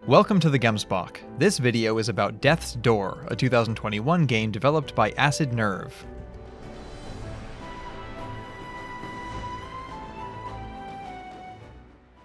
Welcome to the Gemsbach. This video is about Death's Door, a 2021 game developed by Acid Nerve.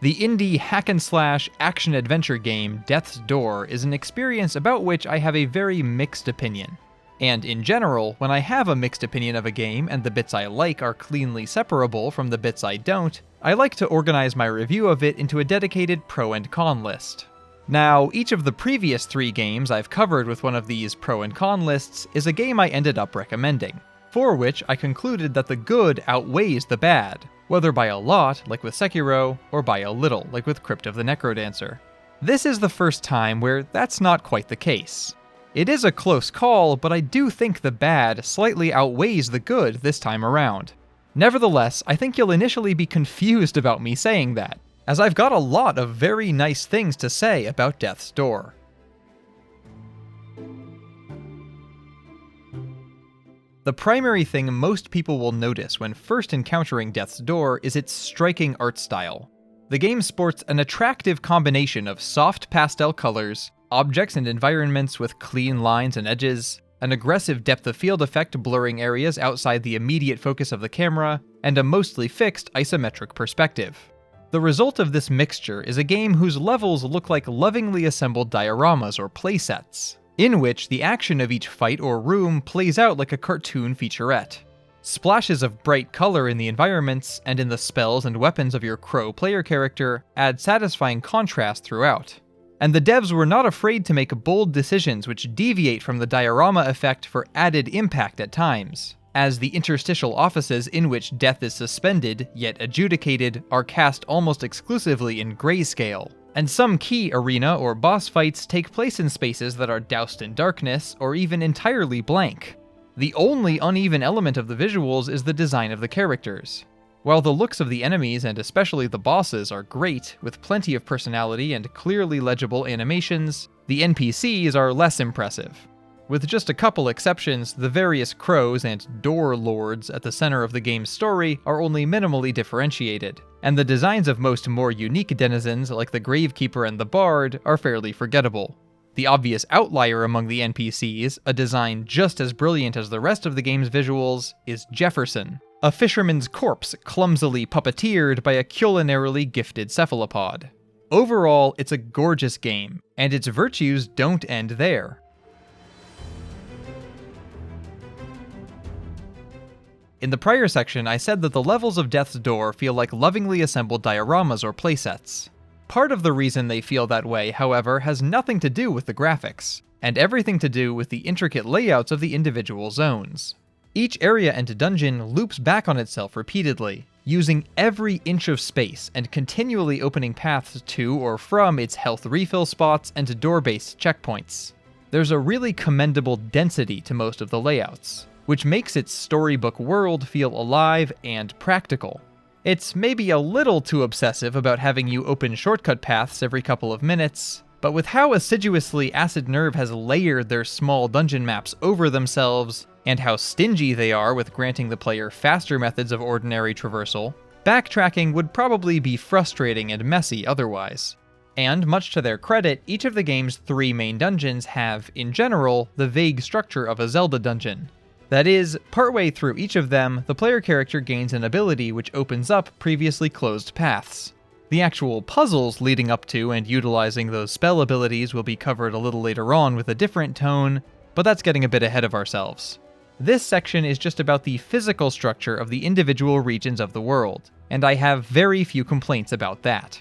The indie hack-and-slash action-adventure game Death's Door is an experience about which I have a very mixed opinion. And in general, when I have a mixed opinion of a game and the bits I like are cleanly separable from the bits I don't, I like to organize my review of it into a dedicated pro and con list. Now, each of the previous 3 games I've covered with one of these pro and con lists is a game I ended up recommending, for which I concluded that the good outweighs the bad, whether by a lot, like with Sekiro, or by a little, like with Crypt of the Necrodancer. This is the first time where that's not quite the case. It is a close call, but I do think the bad slightly outweighs the good this time around. Nevertheless, I think you'll initially be confused about me saying that, as I've got a lot of very nice things to say about Death's Door. The primary thing most people will notice when first encountering Death's Door is its striking art style. The game sports an attractive combination of soft pastel colors, objects and environments with clean lines and edges, an aggressive depth of field effect blurring areas outside the immediate focus of the camera, and a mostly fixed isometric perspective. The result of this mixture is a game whose levels look like lovingly assembled dioramas or playsets, in which the action of each fight or room plays out like a cartoon featurette. Splashes of bright color in the environments and in the spells and weapons of your Crow player character add satisfying contrast throughout. And the devs were not afraid to make bold decisions which deviate from the diorama effect for added impact at times, as the interstitial offices in which death is suspended, yet adjudicated, are cast almost exclusively in grayscale, and some key arena or boss fights take place in spaces that are doused in darkness or even entirely blank. The only uneven element of the visuals is the design of the characters. While the looks of the enemies and especially the bosses are great, with plenty of personality and clearly legible animations, the NPCs are less impressive. With just a couple exceptions, the various crows and door lords at the center of the game's story are only minimally differentiated, and the designs of most more unique denizens like the Gravekeeper and the Bard are fairly forgettable. The obvious outlier among the NPCs, a design just as brilliant as the rest of the game's visuals, is Jefferson, a fisherman's corpse clumsily puppeteered by a culinarily gifted cephalopod. Overall, it's a gorgeous game, and its virtues don't end there. In the prior section, I said that the levels of Death's Door feel like lovingly assembled dioramas or playsets. Part of the reason they feel that way, however, has nothing to do with the graphics, and everything to do with the intricate layouts of the individual zones. Each area and dungeon loops back on itself repeatedly, using every inch of space and continually opening paths to or from its health refill spots and door-based checkpoints. There's a really commendable density to most of the layouts, which makes its storybook world feel alive and practical. It's maybe a little too obsessive about having you open shortcut paths every couple of minutes, but with how assiduously Acid Nerve has layered their small dungeon maps over themselves, and how stingy they are with granting the player faster methods of ordinary traversal, backtracking would probably be frustrating and messy otherwise. And much to their credit, each of the game's 3 main dungeons have, in general, the vague structure of a Zelda dungeon. That is, partway through each of them, the player character gains an ability which opens up previously closed paths. The actual puzzles leading up to and utilizing those spell abilities will be covered a little later on with a different tone, but that's getting a bit ahead of ourselves. This section is just about the physical structure of the individual regions of the world, and I have very few complaints about that.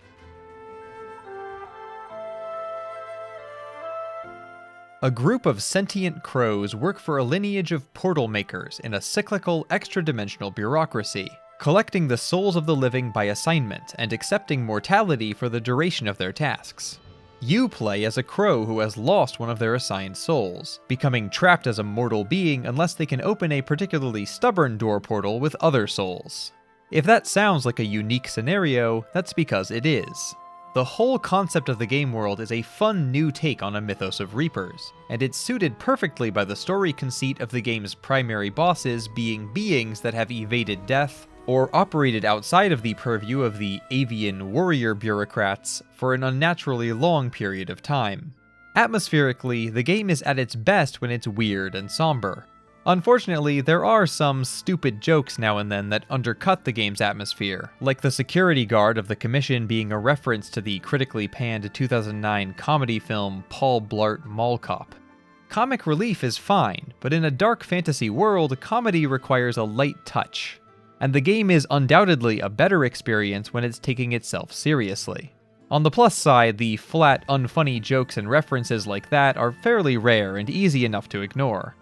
A group of sentient crows work for a lineage of portal makers in a cyclical, extra-dimensional bureaucracy, collecting the souls of the living by assignment and accepting mortality for the duration of their tasks. You play as a crow who has lost one of their assigned souls, becoming trapped as a mortal being unless they can open a particularly stubborn door portal with other souls. If that sounds like a unique scenario, that's because it is. The whole concept of the game world is a fun new take on a mythos of Reapers, and it's suited perfectly by the story conceit of the game's primary bosses being beings that have evaded death, or operated outside of the purview of the avian warrior bureaucrats for an unnaturally long period of time. Atmospherically, the game is at its best when it's weird and somber. Unfortunately, there are some stupid jokes now and then that undercut the game's atmosphere, like the security guard of the Commission being a reference to the critically panned 2009 comedy film Paul Blart Mall Cop. Comic relief is fine, but in a dark fantasy world, comedy requires a light touch. And the game is undoubtedly a better experience when it's taking itself seriously. On the plus side, the flat, unfunny jokes and references like that are fairly rare and easy enough to ignore.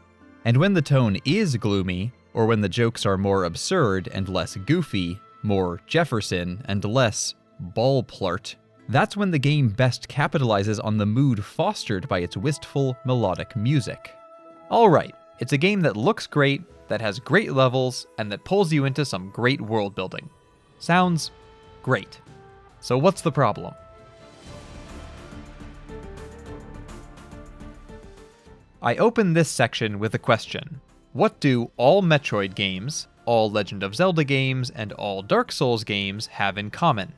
And when the tone is gloomy, or when the jokes are more absurd and less goofy, more Jefferson and less ball-plart, that's when the game best capitalizes on the mood fostered by its wistful, melodic music. Alright, it's a game that looks great, that has great levels, and that pulls you into some great world building. Sounds great. So what's the problem? I open this section with a question. What do all Metroid games, all Legend of Zelda games, and all Dark Souls games have in common?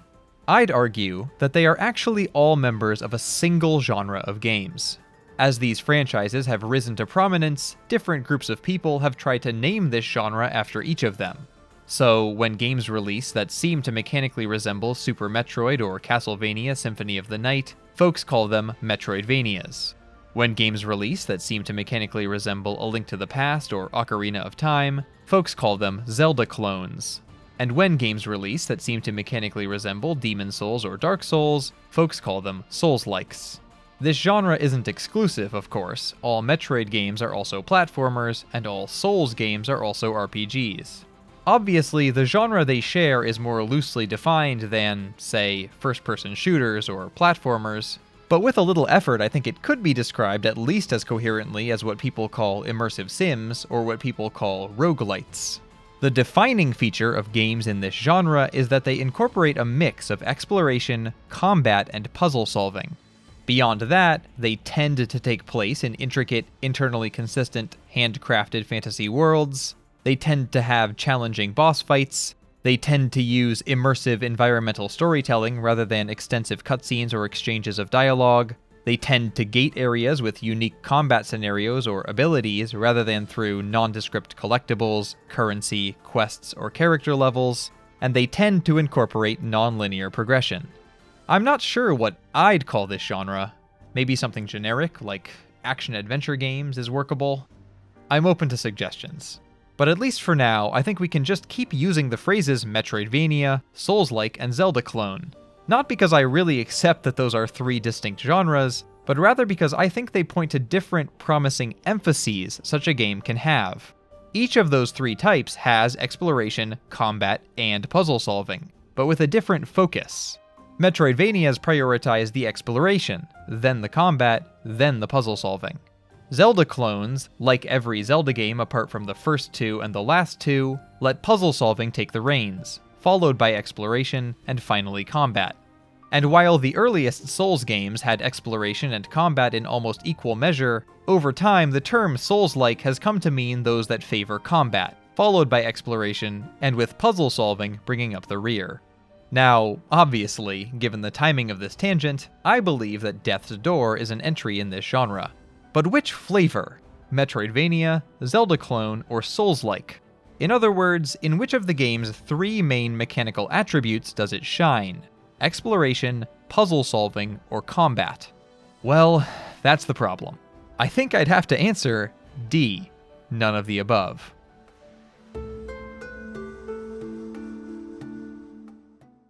I'd argue that they are actually all members of a single genre of games. As these franchises have risen to prominence, different groups of people have tried to name this genre after each of them. So, when games release that seem to mechanically resemble Super Metroid or Castlevania Symphony of the Night, folks call them Metroidvanias. When games release that seem to mechanically resemble A Link to the Past or Ocarina of Time, folks call them Zelda clones. And when games release that seem to mechanically resemble Demon's Souls or Dark Souls, folks call them Souls-likes. This genre isn't exclusive, of course. All Metroid games are also platformers, and all Souls games are also RPGs. Obviously, the genre they share is more loosely defined than, say, first-person shooters or platformers, but with a little effort I think it could be described at least as coherently as what people call immersive sims, or what people call roguelites. The defining feature of games in this genre is that they incorporate a mix of exploration, combat, and puzzle solving. Beyond that, they tend to take place in intricate, internally consistent, handcrafted fantasy worlds. They tend to have challenging boss fights. They tend to use immersive environmental storytelling rather than extensive cutscenes or exchanges of dialogue. They tend to gate areas with unique combat scenarios or abilities rather than through nondescript collectibles, currency, quests, or character levels. And they tend to incorporate non-linear progression. I'm not sure what I'd call this genre. Maybe something generic, like action-adventure games, is workable. I'm open to suggestions. But at least for now, I think we can just keep using the phrases Metroidvania, Souls-like, and Zelda clone. Not because I really accept that those are three distinct genres, but rather because I think they point to different promising emphases such a game can have. Each of those three types has exploration, combat, and puzzle solving, but with a different focus. Metroidvanias prioritize the exploration, then the combat, then the puzzle solving. Zelda clones, like every Zelda game apart from the first two and the last two, let puzzle solving take the reins, followed by exploration, and finally combat. And while the earliest Souls games had exploration and combat in almost equal measure, over time the term Souls-like has come to mean those that favor combat, followed by exploration, and with puzzle solving bringing up the rear. Now, obviously, given the timing of this tangent, I believe that Death's Door is an entry in this genre. But which flavor? Metroidvania, Zelda clone, or Souls-like? In other words, in which of the game's three main mechanical attributes does it shine? Exploration, puzzle solving, or combat? Well, that's the problem. I think I'd have to answer D, none of the above.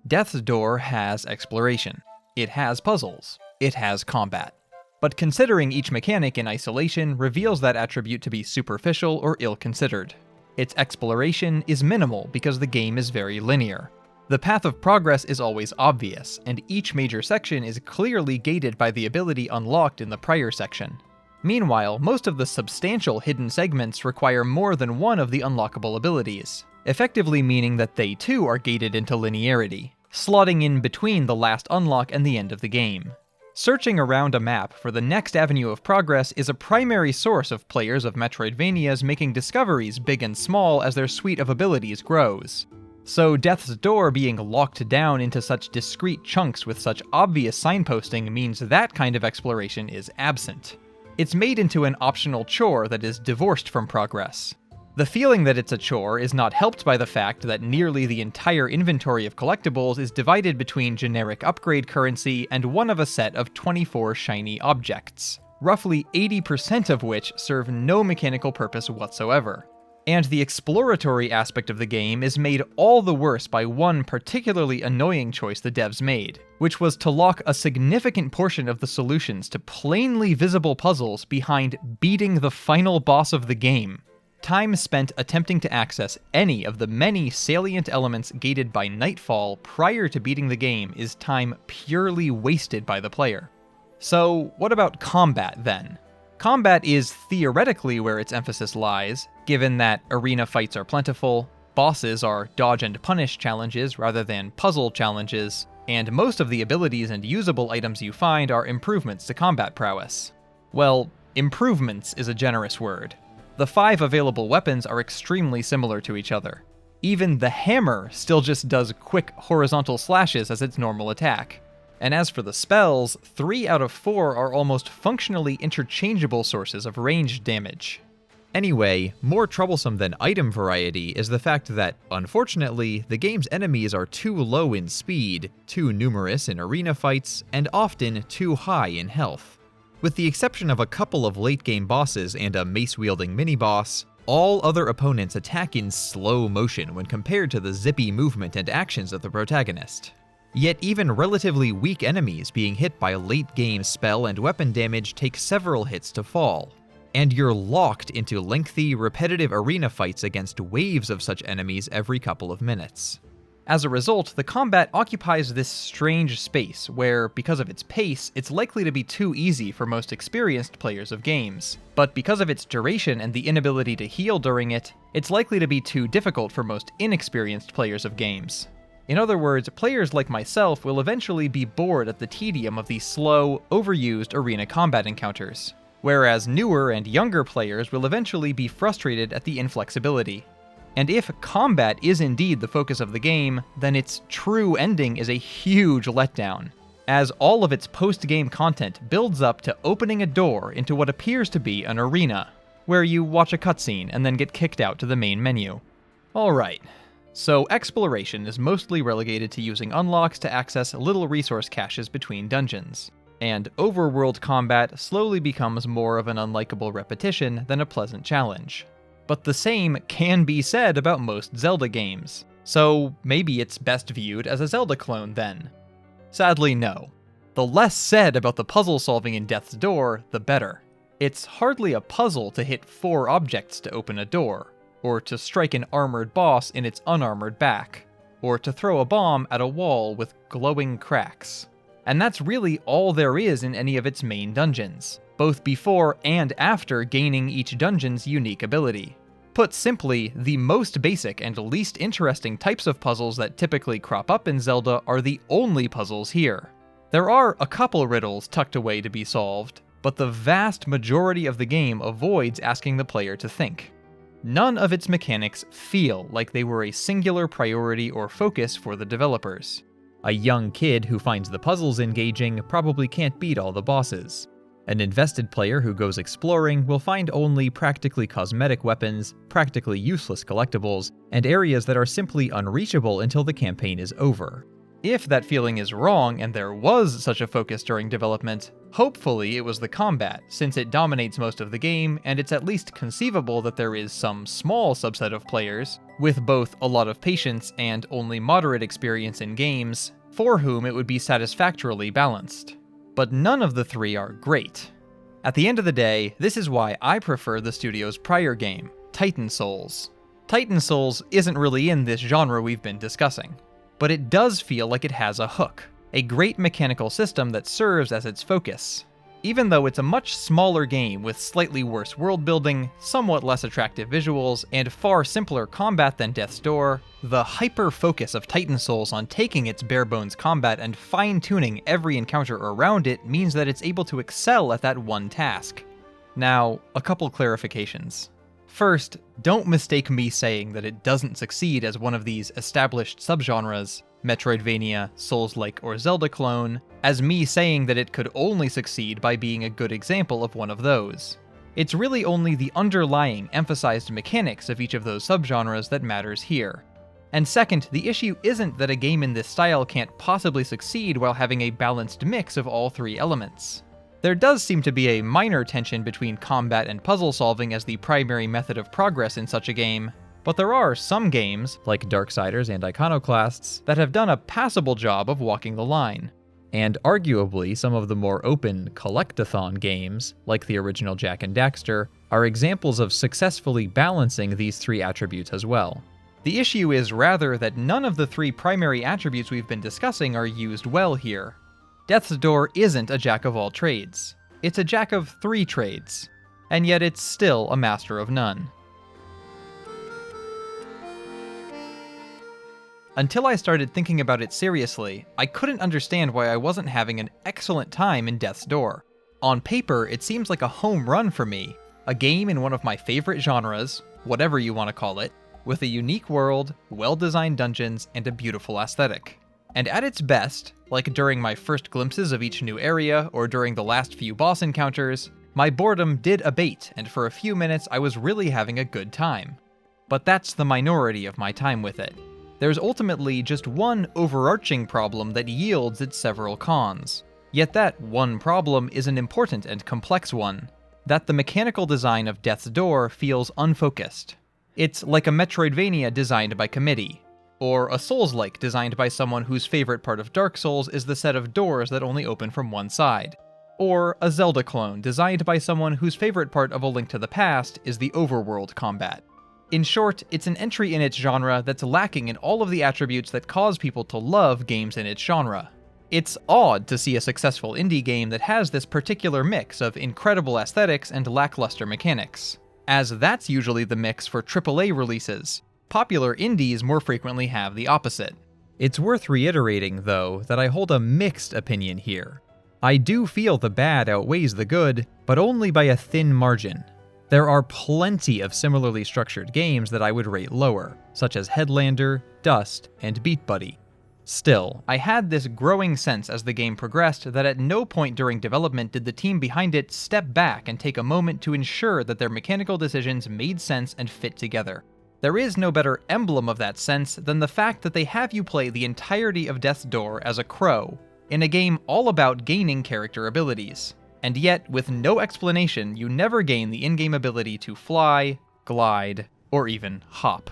Death's Door has exploration. It has puzzles. It has combat. But considering each mechanic in isolation reveals that attribute to be superficial or ill-considered. Its exploration is minimal because the game is very linear. The path of progress is always obvious, and each major section is clearly gated by the ability unlocked in the prior section. Meanwhile, most of the substantial hidden segments require more than one of the unlockable abilities, effectively meaning that they too are gated into linearity, slotting in between the last unlock and the end of the game. Searching around a map for the next avenue of progress is a primary source of players of Metroidvanias making discoveries big and small as their suite of abilities grows. So Death's Door being locked down into such discrete chunks with such obvious signposting means that kind of exploration is absent. It's made into an optional chore that is divorced from progress. The feeling that it's a chore is not helped by the fact that nearly the entire inventory of collectibles is divided between generic upgrade currency and one of a set of 24 shiny objects, roughly 80% of which serve no mechanical purpose whatsoever. And the exploratory aspect of the game is made all the worse by one particularly annoying choice the devs made, which was to lock a significant portion of the solutions to plainly visible puzzles behind beating the final boss of the game. Time spent attempting to access any of the many salient elements gated by Nightfall prior to beating the game is time purely wasted by the player. So what about combat then? Combat is theoretically where its emphasis lies, given that arena fights are plentiful, bosses are dodge and punish challenges rather than puzzle challenges, and most of the abilities and usable items you find are improvements to combat prowess. Well, improvements is a generous word. The 5 available weapons are extremely similar to each other. Even the hammer still just does quick horizontal slashes as its normal attack. And as for the spells, 3 out of 4 are almost functionally interchangeable sources of ranged damage. Anyway, more troublesome than item variety is the fact that, unfortunately, the game's enemies are too low in speed, too numerous in arena fights, and often too high in health. With the exception of a couple of late-game bosses and a mace-wielding mini-boss, all other opponents attack in slow motion when compared to the zippy movement and actions of the protagonist. Yet even relatively weak enemies being hit by late-game spell and weapon damage take several hits to fall, and you're locked into lengthy, repetitive arena fights against waves of such enemies every couple of minutes. As a result, the combat occupies this strange space where, because of its pace, it's likely to be too easy for most experienced players of games. But because of its duration and the inability to heal during it, it's likely to be too difficult for most inexperienced players of games. In other words, players like myself will eventually be bored at the tedium of these slow, overused arena combat encounters, whereas newer and younger players will eventually be frustrated at the inflexibility. And if combat is indeed the focus of the game, then its true ending is a huge letdown, as all of its post-game content builds up to opening a door into what appears to be an arena, where you watch a cutscene and then get kicked out to the main menu. Alright, so exploration is mostly relegated to using unlocks to access little resource caches between dungeons, and overworld combat slowly becomes more of an unlikable repetition than a pleasant challenge. But the same can be said about most Zelda games, so maybe it's best viewed as a Zelda clone then. Sadly, no. The less said about the puzzle solving in Death's Door, the better. It's hardly a puzzle to hit 4 objects to open a door, or to strike an armored boss in its unarmored back, or to throw a bomb at a wall with glowing cracks. And that's really all there is in any of its main dungeons, both before and after gaining each dungeon's unique ability. Put simply, the most basic and least interesting types of puzzles that typically crop up in Zelda are the only puzzles here. There are a couple riddles tucked away to be solved, but the vast majority of the game avoids asking the player to think. None of its mechanics feel like they were a singular priority or focus for the developers. A young kid who finds the puzzles engaging probably can't beat all the bosses. An invested player who goes exploring will find only practically cosmetic weapons, practically useless collectibles, and areas that are simply unreachable until the campaign is over. If that feeling is wrong and there was such a focus during development, hopefully it was the combat, since it dominates most of the game, and it's at least conceivable that there is some small subset of players, with both a lot of patience and only moderate experience in games, for whom it would be satisfactorily balanced. But none of the 3 are great. At the end of the day, this is why I prefer the studio's prior game, Titan Souls. Titan Souls isn't really in this genre we've been discussing, but it does feel like it has a hook, a great mechanical system that serves as its focus. Even though it's a much smaller game with slightly worse world building, somewhat less attractive visuals, and far simpler combat than Death's Door, the hyper-focus of Titan Souls on taking its bare-bones combat and fine-tuning every encounter around it means that it's able to excel at that one task. Now, a couple clarifications. First, Don't mistake me saying that it doesn't succeed as one of these established subgenres, Metroidvania, Souls-like, or Zelda clone, as me saying that it could only succeed by being a good example of one of those. It's really only the underlying, emphasized mechanics of each of those subgenres that matters here. And second, the issue isn't that a game in this style can't possibly succeed while having a balanced mix of all three elements. There does seem to be a minor tension between combat and puzzle solving as the primary method of progress in such a game, but there are some games, like Darksiders and Iconoclasts, that have done a passable job of walking the line. And arguably, some of the more open collectathon games, like the original Jak and Daxter, are examples of successfully balancing these three attributes as well. The issue is rather that none of the three primary attributes we've been discussing are used well here. Death's Door isn't a jack of all trades. It's a jack of three trades, and yet it's still a master of none. Until I started thinking about it seriously, I couldn't understand why I wasn't having an excellent time in Death's Door. On paper, it seems like a home run for me, a game in one of my favorite genres, whatever you want to call it, with a unique world, well-designed dungeons, and a beautiful aesthetic. And at its best, like during my first glimpses of each new area or during the last few boss encounters, my boredom did abate, and for a few minutes I was really having a good time. But that's the minority of my time with it. There's ultimately just one overarching problem that yields its several cons. Yet that one problem is an important and complex one, that the mechanical design of Death's Door feels unfocused. It's like a Metroidvania designed by committee, or a Souls-like designed by someone whose favorite part of Dark Souls is the set of doors that only open from one side, or a Zelda clone designed by someone whose favorite part of A Link to the Past is the overworld combat. In short, it's an entry in its genre that's lacking in all of the attributes that cause people to love games in its genre. It's odd to see a successful indie game that has this particular mix of incredible aesthetics and lackluster mechanics, as that's usually the mix for AAA releases. Popular indies more frequently have the opposite. It's worth reiterating, though, that I hold a mixed opinion here. I do feel the bad outweighs the good, but only by a thin margin. There are plenty of similarly structured games that I would rate lower, such as Headlander, Dust, and Beat Buddy. Still, I had this growing sense as the game progressed that at no point during development did the team behind it step back and take a moment to ensure that their mechanical decisions made sense and fit together. There is no better emblem of that sense than the fact that they have you play the entirety of Death's Door as a crow, in a game all about gaining character abilities. And yet, with no explanation, you never gain the in-game ability to fly, glide, or even hop.